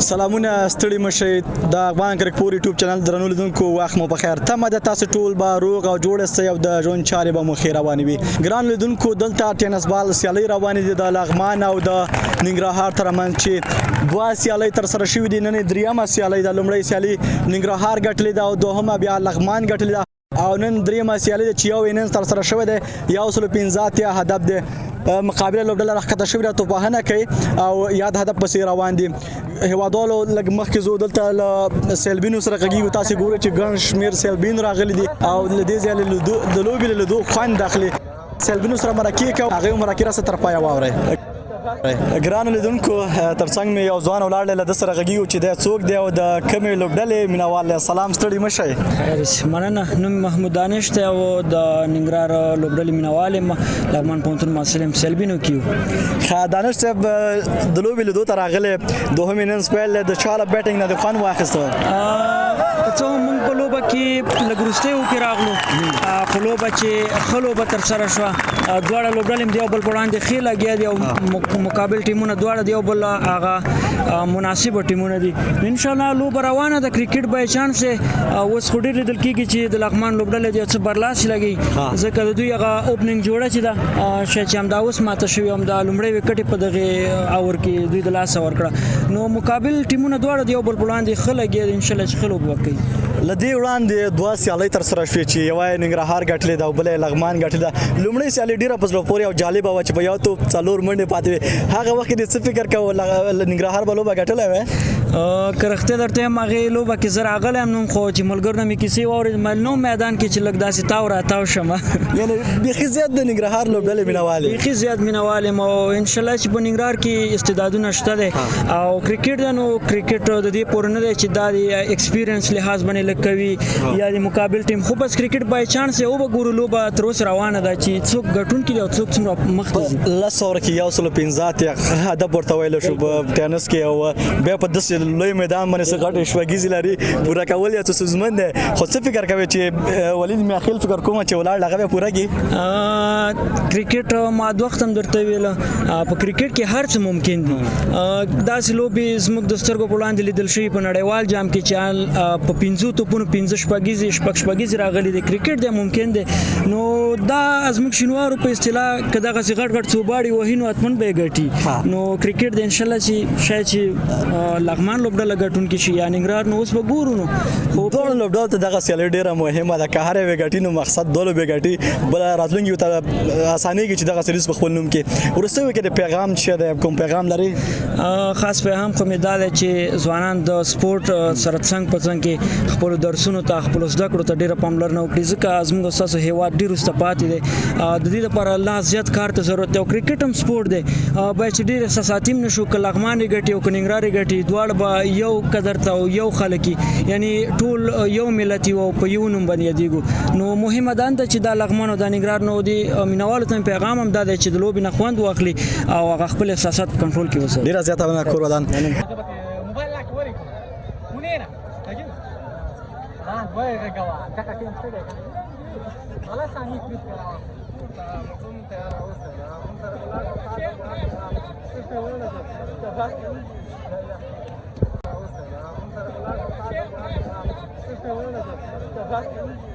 سلامونه ستړي مشئ د افغان کرکټ پور یوټیوب چینل درنو لیدونکو وخت مو په خیر تمه ده تاسو ټول به روغ او جوړ اوسئ او د ژوند چارې به مو ښې روانې وي ګران لیدونکو دلته ټینس بال سیالۍ روانې دي د لغمان او د ننګرهار ترمنځ چې دوه سیالۍ ترسره شوي دي نن درېیمه سیالۍ ده لومړۍ سیالي ننګرهار ګټلې ده او دوهمه بیا لغمان ګټلې ده او نن درېیمه سیالۍ ده چې یو اننګز ترسره شوی دی 115 هدف دی مقابله لوبډله راښکته شوې ده توپاهنه کوي او یاد هدف پسې روان دي هیوادوالو لږ مخکې زه دلته له سیلبینو سره غږیږو تاسې ګورئ چې ګڼ شمېر سیلبین راغلي دي او له دې ځایه د لوبې له لیدو خوند اخلي سیلبینو سره مرکې کوو هغوی مرکې راسه تر پایه واورئ ګرانو لیدونکو ترڅنګ مې یو ځوان ولاړ دی له ده سره غږیږو چې دی څوک دی او د کومې لوبډلې مینوال دی سلام ستړي مه شئ مننه نوم محمود دانش دی او د ننګرهار لوبډلې مینوال یم لغمان پوهنتون محصل یم سیلبینو کې یو ښه دانش صاحب د لوبې لیدو ته راغلی دوهم اننګز پیل دی د چا له بیټینګ نه دې خوند واخیسته څه موږ په لوبه کې لږ وروستیو کې راغلو خو لوبه چې ښه لوبه ترسره شوه دواړه لوبډلې هم د یو بل په وړاندې ښې لګیا دي او مقابل ټیمونه دواړه د یو بل هغه مناسبه ټیمونه دي انشاءالله لوبه روانه ده کرکټ بای چانس اوس خو ډېر لیدل کېږي چې د لغمان لوبډلې د څه برلاسي لګي ځکه د دوی هغه اوپننګ جوړه چې ده چې همدا اوس ماته شوي همدا لومړۍ وکټې په دغې اور کې دوی د لاسه ورکړه نو مقابل ټیمونه دواړه د یو بل په وړاندې ښه لګي دي انشاءالله چې ښه لوبه وکړي له دې وړاندې دوه سیالۍ ترسره شوې چې یوه یې ننګرهار ګټلې ده او بله یې لغمان ګټلې ده لومړۍ سیالۍ ډېره په زړه پورې او جالبه وه چې په یو توپ څلور منډې پاتې وې هغه وخت کې دې څه فکر کوو ننګرهار به لوبه ګټلی وی که رښتیا درته یم هغې لوبه کې زه راغلی یم نو خو چې ملګرو نه مې کیسې واورېد نو میدان کې چې لږ داسې تاو راتاو شم یعنې بیخي زیات د ننګرهار لوبډلې مینوال بیخي زیات مینوال یم او انشاءالله چې په ننګرهار کې استعدادونه شته دی او کرکټ ده نو کرکټ د دې پورې نه دی چې دا د ایکسپیرینس لحاظ باندې لږ کوي یا د مقابل ټیم خو بس کرکټ بای چانس یې وبه ګورو لوبه تر اوسه روانه ده چې څوک ګټونکي دي او څوک څومره مخته ځي 10 اوره کې 115 هدف ورته ویلی شو په ټینس کې او بیا په داسې لوی میدان باندې څه غټې شپږیزې لري پوره کول یې څه ستونزمن دی خو څه فکر کوې چې ولید میاخیل فکر کوم چې ولاړ هغه بیا پوره کړي کرکټ ما د وخت هم درته ویله په کرکټ کې هر څه ممکن دي داسې لوبې زموږ د سترګو په وړاندې لیدل شوي په نړیوال جام کې چې په 15 توپونو 15 شپږیزې راغلي دی کرکټ دی ممکن دی نو دا زموږ شینوارو په اصطلاح که دغسې غټ غټ څوباړي وهي نو حتمن به یې ګټي نو کرکټ دی انشاءالله چې شاید چې لغمان لوبډله ګټونکي شي یا ننګرهار نو اوس به ګورو نو خو دواړو لوبډلو ته دغه سیالۍ ډېره مهمه ده که هر یوې ګټي نو مقصد دوه لوبې ګټي بله راتلونکي ته اسانېږي چې دغه سریز په خپل نوم کې وروستیو کې د پیغام څه دی کوم پیغام لري خاص پیغام خو مې دا دی چې ځوانان د سپورټ سره څنګ په څنګ کې خپلو درسونو ته خپلو زده کړو ته ډېره پاملرنه وکړي ځکه زموږ ستاسو هېواد ډېر وروسته پاتې دی د دې لپاره لا زیات کار ته ضرورت دی او کرکټ هم سپورټ دی باید چې ډېر احساساتي هم نه شو که لغمان یې ګټي او که ننګرهار یې ګټي دواړه به یو قدر ته او یو خلک یعنې ټول یو ملت یو په یو نوم باندې یادېږو نو مهمه دا ده چې دا لغمان او دا ننګرهار نو د مینوالو ته پیغام هم دا دی چې د لوبې نه خوند واخلي او هغه خپل احساسات په کنټرول کې وساتي ډېره زیاته مننه کور ودان Thank you.